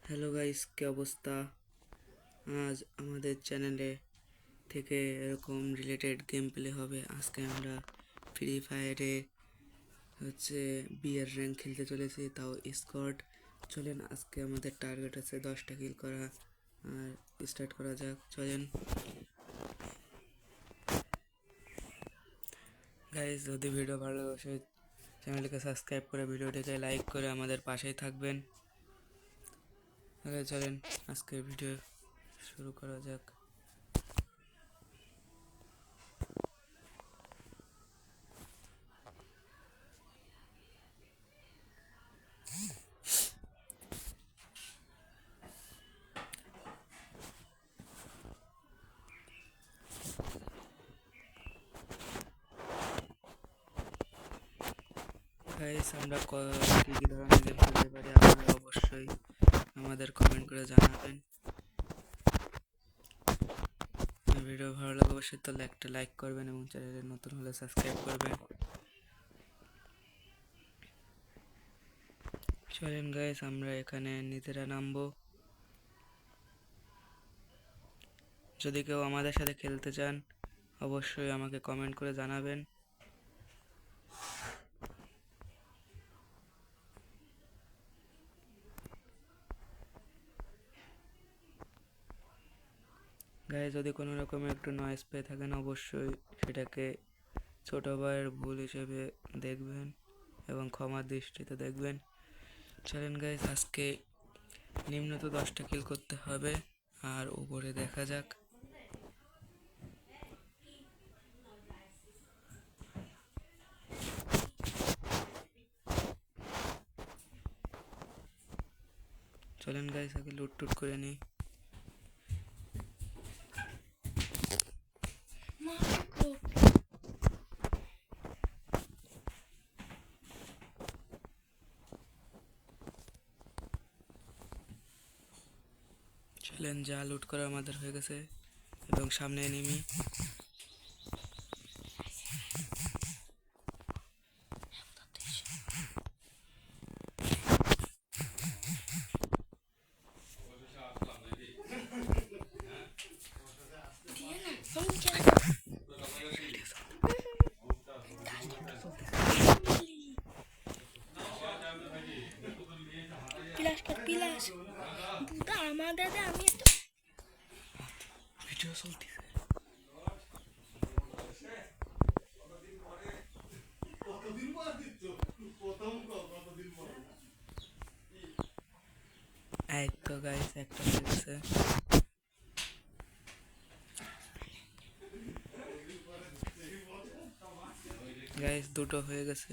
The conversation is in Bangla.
হ্যালো গাইস, কি অবস্থা? আজ আমাদের চ্যানেলে থেকে এরকম রিলেটেড গেম প্লে হবে। আজকে আমরা ফ্রি ফায়ারে বিয়ার র্যাঙ্ক খেলতে চলেছি, তাও স্কোয়াড। চলেন, আজকে আমাদের টার্গেট আছে 10টা কিল করা। আর স্টার্ট করা যাক, চলেন গাইস। যদি ভিডিও ভালো লাগে চ্যানেলকে সাবস্ক্রাইব করে ভিডিওটিকে লাইক করে আমাদের পাশেই থাকবেন। চলেন আজকের ভিডিও শুরু করা যাক। গাইস, আমরা কী কী ধরনের গেম খেলতে পারি আপনারা অবশ্যই আমাদের কমেন্ট করে জানাবেন। ভিডিও ভালো লাগে অবশ্যই তো একটা লাইক করবেন এবং চ্যানেলে নতুন হলে সাবস্ক্রাইব করবেন। চলেন গাইস, আমরা এখানে নিজেরা নামবো। যদি কেউ আমাদের সাথে খেলতে চান অবশ্যই আমাকে কমেন্ট করে জানাবেন। গাইস, যদি কোনো রকমের একটু নয়েজ পেয়ে থাকেন অবশ্যই সেটাকে ছোট ভাইয়ের ভুল হিসেবে দেখবেন এবং ক্ষমার দৃষ্টিতে দেখবেন। চলেন গাইস, আজকে নিম্নত 10টা কিল করতে হবে, আর উপরে দেখা যাক। চলেন গাইস, আগে লুট টুট করে নিই। চলেন, যা লুট করা আমাদের হয়ে গেছে এবং সামনে এনিমি। ভিডিও চলতেছে। এই তো গাইস, একটা হয়ে গেছে। গাইস, দুটো হয়ে গেছে।